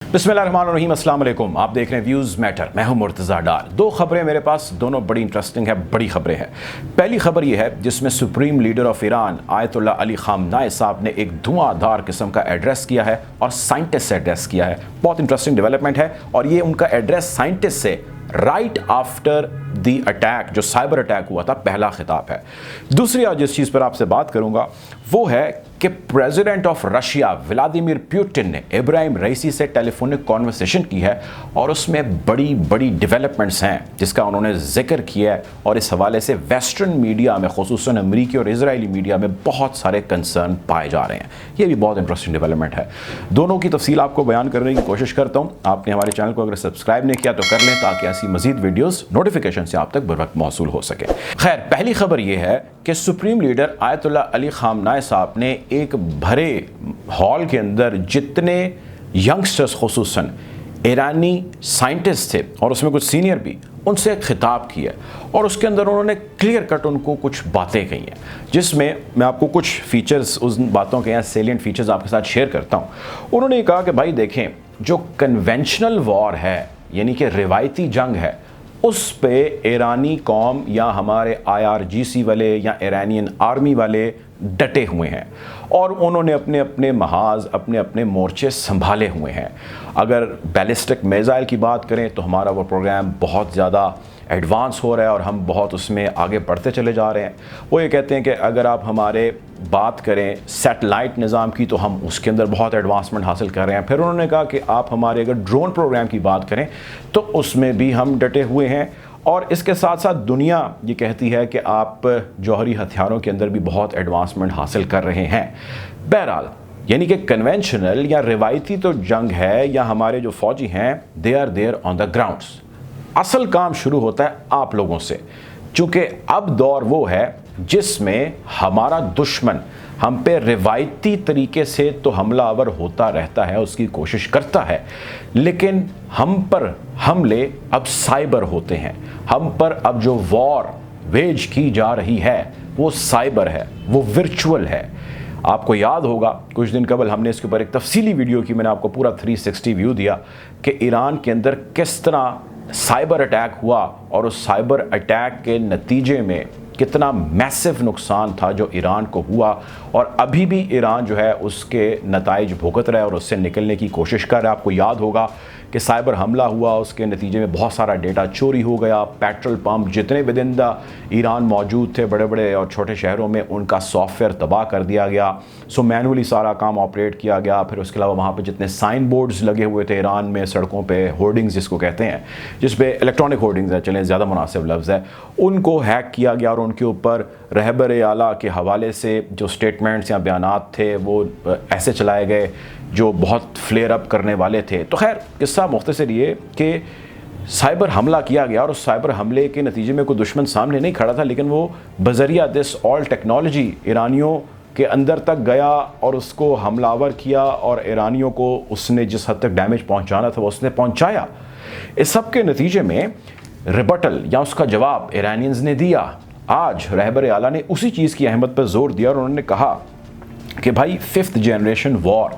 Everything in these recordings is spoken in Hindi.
बिस्मिल्लाहिर्रहमानिर्रहीम, अस्सलाम वालेकुम। आप देख रहे हैं व्यूज़ मैटर। मैं हूं मुर्तज़ा डार। दो खबरें मेरे पास, दोनों बड़ी इंटरेस्टिंग है, बड़ी खबरें हैं। पहली खबर यह है जिसमें supreme leader of Iran Ayatollah Ali Khamenei साहब ने एक धुआंधार किस्म का एड्रेस किया है और साइंटिस्ट से एड्रेस किया है। बहुत इंटरेस्टिंग डेवलपमेंट है और ये उनका एड्रेस साइंटिस्ट से राइट आफ्टर द अटैक, जो साइबर अटैक हुआ था, पहला खिताब है। दूसरी आज जिस चीज़ पर आपसे बात करूंगा वो है कि president of Russia Vladimir Putin ने इब्राहिम रईसी से टेलीफोनिक कॉन्वर्सेशन की है और उसमें बड़ी बड़ी डेवलपमेंट्स हैं जिसका उन्होंने जिक्र किया है और इस हवाले से वेस्टर्न मीडिया में, खुसूसन अमरीकी और इजरायली मीडिया में बहुत सारे कंसर्न पाए जा रहे हैं। ये भी बहुत इंटरेस्टिंग डेवलपमेंट है। दोनों की तफसील आपको बयान करने की कोशिश करता हूँ। आपने हमारे चैनल को अगर सब्सक्राइब नहीं किया तो कर लें ताकि ऐसी मजीद वीडियोज़ नोटिफिकेशन से आप तक बर वक्त मौसूल हो सके। खैर, पहली खबर यह है कि supreme leader Ayatollah Ali Khamenei साहब ने एक भरे हॉल के अंदर जितने यंगस्टर्स, खुसूसन ईरानी साइंटिस्ट थे और उसमें कुछ सीनियर भी, उनसे एक खिताब किया और उसके अंदर उन्होंने क्लियर कट उनको कुछ बातें कही हैं जिसमें मैं आपको कुछ फीचर्स, उन बातों के यहाँ सेलिएंट फीचर्स आपके साथ शेयर करता हूँ। उन्होंने कहा कि भाई देखें, जो कन्वेंशनल वॉर है यानी कि रिवायती जंग है, उस पे ईरानी कौम या हमारे IRGC वाले या ईरानियन आर्मी वाले डटे हुए हैं और उन्होंने अपने अपने महाज, अपने अपने मोर्चे संभाले हुए हैं। अगर बैलिस्टिक मिसाइल की बात करें तो हमारा वो प्रोग्राम बहुत ज़्यादा एडवांस हो रहा है और हम बहुत उसमें आगे बढ़ते चले जा रहे हैं। वो ये कहते हैं कि अगर आप हमारे बात करें सैटेलाइट निज़ाम की तो हम उसके अंदर बहुत एडवांसमेंट हासिल कर रहे हैं। फिर उन्होंने कहा कि आप हमारे अगर ड्रोन प्रोग्राम की बात करें तो उसमें भी हम डटे हुए हैं और इसके साथ साथ दुनिया ये कहती है कि आप जौहरी हथियारों के अंदर भी बहुत एडवांसमेंट हासिल कर रहे हैं। बहरहाल, यानी कि कन्वेंशनल या रिवायती तो जंग है या हमारे जो फौजी हैं they are there on the grounds. असल काम शुरू होता है आप लोगों से, चूँकि अब दौर वो है जिसमें हमारा दुश्मन हम पे रिवायती तरीके से तो हमलावर होता रहता है, उसकी कोशिश करता है, लेकिन हम पर हमले अब साइबर होते हैं। हम पर अब जो वॉर वेज की जा रही है वो साइबर है, वो वर्चुअल है। आपको याद होगा कुछ दिन कबल हमने इसके ऊपर एक तफसीली वीडियो की, मैंने आपको पूरा 360 व्यू दिया कि ईरान के अंदर किस तरह साइबर अटैक हुआ और उस साइबर अटैक के नतीजे में कितना मैसिव नुकसान था जो ईरान को हुआ और अभी भी ईरान जो है उसके नताइज भुगत रहा है और उससे निकलने की कोशिश कर रहा है। आपको याद होगा कि साइबर हमला हुआ, उसके नतीजे में बहुत सारा डेटा चोरी हो गया। पेट्रोल पंप जितने विद इन द ईरान मौजूद थे, बड़े बड़े और छोटे शहरों में, उनका सॉफ्टवेयर तबाह कर दिया गया। सो मैनुअली सारा काम ऑपरेट किया गया। फिर उसके अलावा वहाँ पे जितने साइन बोर्ड्स लगे हुए थे ईरान में सड़कों पे, होर्डिंग्स जिसको कहते हैं, जिस पे इलेक्ट्रॉनिक होर्डिंग्स है, चलें ज़्यादा मुनासिब लफ्ज़ है, उनको हैक किया गया और उनके ऊपर रहबर आला के हवाले से जो स्टेटमेंट्स या बयानात थे वो ऐसे चलाए गए जो बहुत फ्लेयर अप करने वाले थे। तो खैर, किस्सा मुख्तसर ये कि साइबर हमला किया गया और उस साइबर हमले के नतीजे में कोई दुश्मन सामने नहीं खड़ा था, लेकिन वो बजरिया दिस ऑल टेक्नोलॉजी ईरानियों के अंदर तक गया और उसको हमलावर किया और ईरानियों को उसने जिस हद तक डैमेज पहुंचाना था वो उसने पहुंचाया। इस सब के नतीजे में रिबटल या उसका जवाब ईरानियंस ने दिया। आज रहबर आला ने उसी चीज़ की अहमियत पर जोर दिया और उन्होंने कहा कि भाई 5th जनरेशन वॉर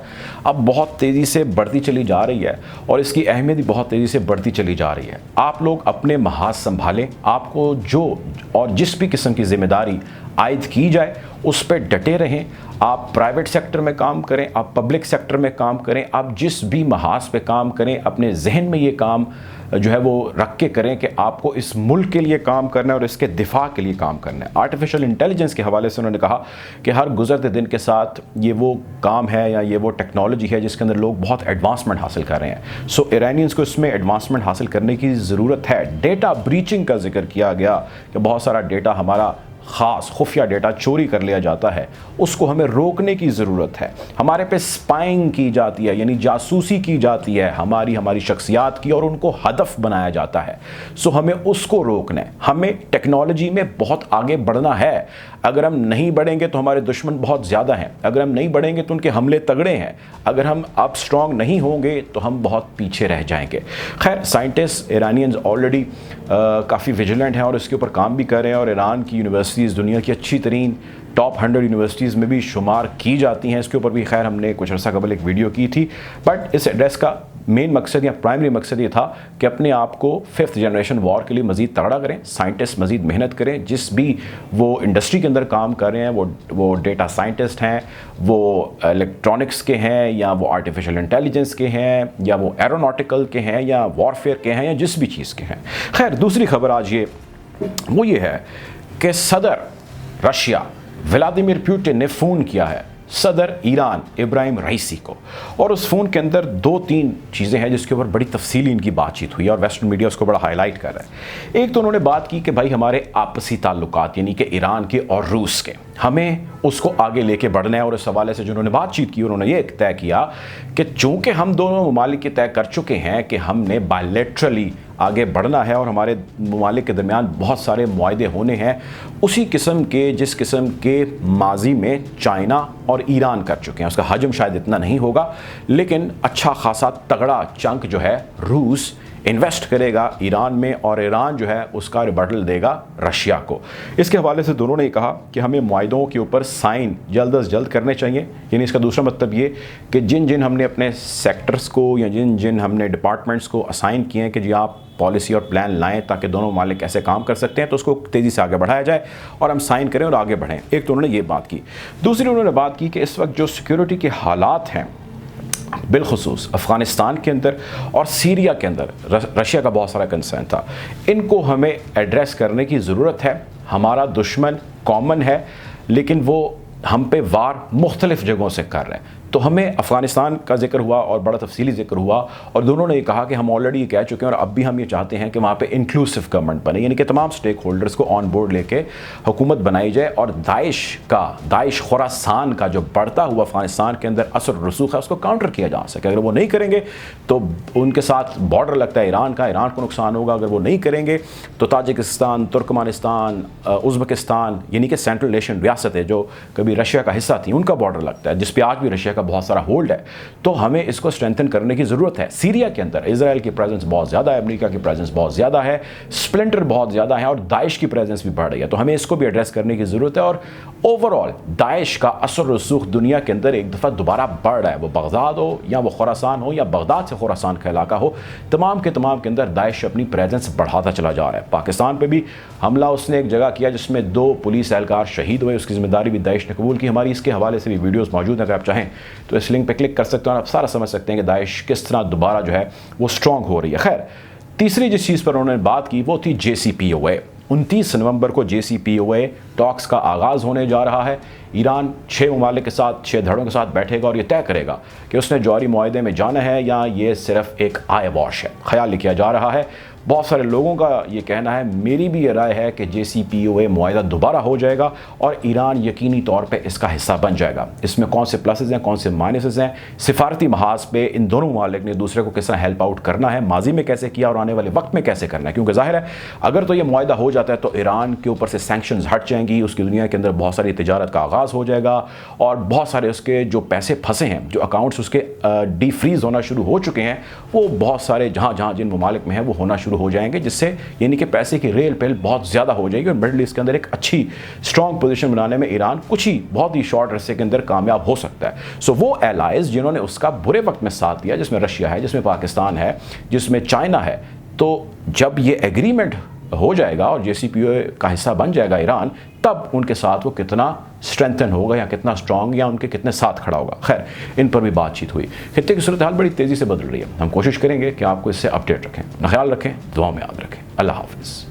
अब बहुत तेज़ी से बढ़ती चली जा रही है और इसकी अहमियत भी बहुत तेज़ी से बढ़ती चली जा रही है। आप लोग अपने महाज संभालें, आपको जो और जिस भी किस्म की जिम्मेदारी आयद की जाए उस पर डटे रहें। आप प्राइवेट सेक्टर में काम करें, आप पब्लिक सेक्टर में काम करें, आप जिस भी महाज पे काम करें, अपने जहन में ये काम जो है वो रख के करें कि आपको इस मुल्क के लिए काम करना है और इसके दिफा के लिए काम करना है। आर्टिफिशियल इंटेलिजेंस के हवाले से उन्होंने कहा कि हर गुजरते दिन के साथ ये वो काम है या ये वो टेक्नोलॉजी है जिसके अंदर लोग बहुत एडवांसमेंट हासिल कर रहे हैं। सो ईरानियंस को इसमें एडवांसमेंट हासिल करने की ज़रूरत है। डेटा ब्रीचिंग का जिक्र किया गया कि बहुत सारा डेटा हमारा ख़ास खुफिया डेटा चोरी कर लिया जाता है, उसको हमें रोकने की ज़रूरत है। हमारे पे स्पाइंग की जाती है यानी जासूसी की जाती है हमारी शख्सियात की और उनको हदफ बनाया जाता है। सो हमें उसको रोकना है। हमें टेक्नोलॉजी में बहुत आगे बढ़ना है। अगर हम नहीं बढ़ेंगे तो हमारे दुश्मन बहुत ज़्यादा हैं, अगर हम नहीं बढ़ेंगे तो उनके हमले तगड़े हैं, अगर हम अब स्ट्रॉन्ग नहीं होंगे तो हम बहुत पीछे रह जाएंगे। खैर, साइंटिस्ट ईरानियंस ऑलरेडी काफ़ी विजिलेंट हैं और इसके ऊपर काम भी कर रहे हैं और ईरान की यूनिवर्सिटीज़ दुनिया की अच्छी तरीन टॉप 100 यूनिवर्सिटीज़ में भी शुमार की जाती हैं। इसके ऊपर भी खैर हमने कुछ अर्सा कबल एक वीडियो की थी। बट इस एड्रेस का मेन मकसद या प्राइमरी मकसद ये था कि अपने आप को 5th जनरेशन वॉर के लिए मज़ीद तगड़ा करें, साइंटिस्ट मज़ीद मेहनत करें, जिस भी वो इंडस्ट्री के अंदर काम कर रहे हैं, वो डेटा साइंटिस्ट हैं, वो इलेक्ट्रॉनिक्स के हैं, या वो आर्टिफिशियल इंटेलिजेंस के हैं, या वो एरोनॉटिकल के हैं, या वॉरफेयर के हैं, या जिस भी चीज़ के हैं। खैर, दूसरी खबर आज ये है कि सदर रशिया व्लादिमीर पुतिन ने फ़ोन किया है सदर ईरान इब्राहिम रईसी को, और उस फ़ोन के अंदर 2-3 चीज़ें हैं जिसके ऊपर बड़ी तफसीली इनकी बातचीत हुई और वेस्टर्न मीडिया उसको बड़ा हाईलाइट कर रहा है। एक तो उन्होंने बात की कि भाई हमारे आपसी ताल्लुकात यानी कि ईरान के और रूस के, हमें उसको आगे लेके बढ़ना है, और इस हवाले से जो उन्होंने बातचीत की उन्होंने ये तय किया कि चूँकि हम दोनों ममालिक तय कर चुके हैं कि हमने बायलैटरली आगे बढ़ना है और हमारे ममालिक के दरमियान बहुत सारे मुआहदे होने हैं उसी किस्म के जिस किस्म के माजी में चाइना और ईरान कर चुके हैं। उसका हजम शायद इतना नहीं होगा, लेकिन अच्छा खासा तगड़ा चंक जो है रूस इन्वेस्ट करेगा ईरान में, और ईरान जो है उसका रिबटल देगा रशिया को। इसके हवाले से दोनों ने कहा कि हमें मुआहदों के ऊपर साइन जल्द अज जल्द करने चाहिए। यानी इसका दूसरा मतलब ये कि जिन जिन हमने अपने सेक्टर्स को या जिन जिन हमने डिपार्टमेंट्स को असाइन किए हैं कि जी आप पॉलिसी और प्लान लाएं ताकि दोनों मालिक ऐसे काम कर सकते हैं, तो उसको तेज़ी से आगे बढ़ाया जाए और हम साइन करें और आगे बढ़ें। एक तो उन्होंने ये बात की। दूसरी उन्होंने बात की कि इस वक्त जो सिक्योरिटी के हालात हैं बिलखुसूस अफ़गानिस्तान के अंदर और सीरिया के अंदर रशिया का बहुत सारा कंसर्न था, इनको हमें एड्रेस करने की ज़रूरत है। हमारा दुश्मन कॉमन है, लेकिन वो हम पे वार मुख्तलिफ़ जगहों से कर रहे हैं। तो हमें अफ़गानिस्तान का जिक्र हुआ और बड़ा तफसीली जिक्र हुआ, और दोनों ने ये कहा कि हम ऑलरेडी कह चुके हैं और अब भी हम ये चाहते हैं कि वहाँ पे इंक्लूसिव गवर्नमेंट बने, यानी कि तमाम स्टेक होल्डर्स को ऑन बोर्ड लेके हुकूमत बनाई जाए, और दाइश खुरासान का जो बढ़ता हुआ अफ़गानिस्तान के अंदर असर रसूख है उसको काउंटर किया जा सके। अगर वो नहीं करेंगे तो उनके साथ बॉर्डर लगता है ईरान का, ईरान को नुकसान होगा। अगर वो नहीं करेंगे तो ताजिकिस्तान, तुर्कमानिस्तान, उज़्बेकिस्तान यानी कि सेंट्रल एशियन रियासतें जो कभी रशिया का हिस्सा थी उनका बॉर्डर लगता है, जिस पे आज भी रशिया बहुत सारा होल्ड है। तो हमें इसको स्ट्रेंथन करने की ज़रूरत है। सीरिया के अंदर इजराइल की प्रेजेंस बहुत ज़्यादा है, अमेरिका की प्रेजेंस बहुत ज़्यादा है, स्प्लिंटर बहुत ज़्यादा है, और दाइश की प्रेजेंस भी बढ़ रही है। तो हमें इसको भी एड्रेस करने की ज़रूरत है। और ओवरऑल दाइश का असर रसूख दुनिया के अंदर एक दफ़ा दोबारा बढ़ रहा है। वो बगदाद हो या वो खुरासान हो या बगदाद से खुरासान का इलाका हो, तमाम के अंदर दाइश अपनी प्रेजेंस बढ़ाता चला जा रहा है। पाकिस्तान पर भी हमला उसने एक जगह किया जिसमें 2 पुलिस एहलकार शहीद हुए, उसकी जिम्मेदारी भी दाइश ने कबूल की। हमारी इसके हवाले से भी वीडियोज़ मौजूद हैं, अगर आप चाहें तो इस लिंक पे क्लिक कर सकते हैं और आप सारा समझ सकते हैं कि दाइश किस तरह दोबारा जो है वो स्ट्रॉन्ग हो रही है। खैर, तीसरी जिस चीज़ पर उन्होंने बात की वो थी JCPOA। 29 नवंबर को JCPOA टॉक्स का आगाज़ होने जा रहा है। ईरान 6 ममालिक के साथ 6 धड़ों के साथ बैठेगा और ये तय करेगा कि उसने जौहरी मुआहदे में जाना है या ये सिर्फ एक आई वॉश है। ख्याल किया जा रहा है, बहुत सारे लोगों का ये कहना है, मेरी भी ये राय है कि JCPOA मुआहदा दोबारा हो जाएगा और ईरान यकीनी तौर पे इसका हिस्सा बन जाएगा। इसमें कौन से प्लसेस हैं, कौन से माइनसेस हैं, सिफारती महाज पे इन दोनों ममालिक ने दूसरे को किस तरह हेल्प आउट करना है, माजी में कैसे किया और आने वाले वक्त में कैसे करना है। क्योंकि जाहिर है अगर तो ये मुआहदा हो जाता है तो ईरान के ऊपर से सैंक्शंस हट जाएंगी, उसकी दुनिया के अंदर बहुत सारी तिजारत का आगाज़ हो जाएगा, और बहुत सारे उसके जो पैसे फंसे हैं, जो अकाउंट्स उसके डीफ्रीज होना शुरू हो चुके हैं, वो बहुत सारे जहाँ जिन ममालिक में है वो होना शुरू हो जाएंगे, जिससे यानी कि पैसे की रेल पेल बहुत ज़्यादा हो जाएगी और मिडल ईस्ट के अंदर एक अच्छी स्ट्रॉन्ग पोजीशन बनाने में ईरान कुछ ही बहुत ही शॉर्ट अरसे के अंदर कामयाब हो सकता है। सो वो एलाइज जिन्होंने उसका बुरे वक्त में साथ दिया, जिसमें रशिया है, जिसमें पाकिस्तान है, जिसमें चाइना है, तो जब ये एग्रीमेंट हो जाएगा और JCPOA का हिस्सा बन जाएगा ईरान, तब उनके साथ वो कितना स्ट्रेंथन होगा या कितना स्ट्रॉन्ग या उनके कितने साथ खड़ा होगा। खैर, इन पर भी बातचीत हुई। खित्ते की सूरत हाल बड़ी तेज़ी से बदल रही है। हम कोशिश करेंगे कि आपको इससे अपडेट रखें। ख्याल रखें, दुआ में याद रखें। अल्लाह हाफ़िज़।